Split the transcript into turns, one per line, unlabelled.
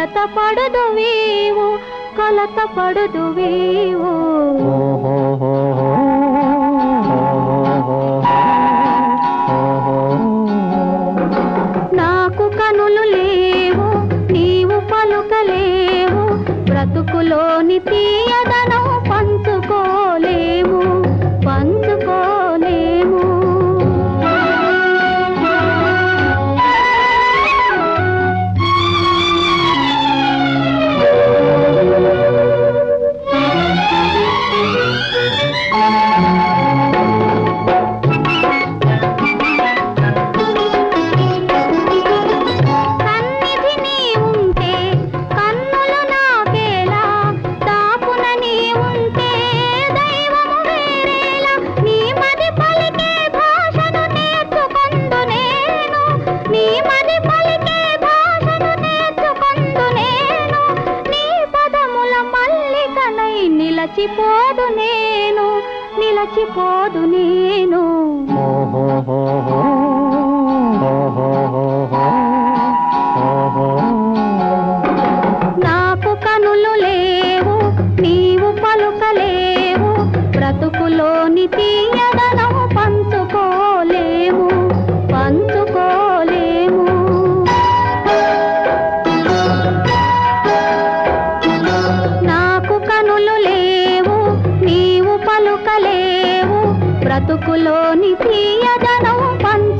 కలత పడుదువీవు కలత పడుదువీవు నాకు కనులు లేవు నీవు పలుకలేవు బ్రతుకులోని తీయదనం పంచుకోలేము పంచుకోలేము నిలచిపోదు నేను నిలచిపోదు నేను నాకు కనులు లేవు నీవు పలుకలేవు బ్రతుకులోని తీయదనం పంచుకోలేము పంచుకోలేము నాకు కనులు లేవు నీవు పలుకలేవు బ్రతుకులోని తీయదనం పంచు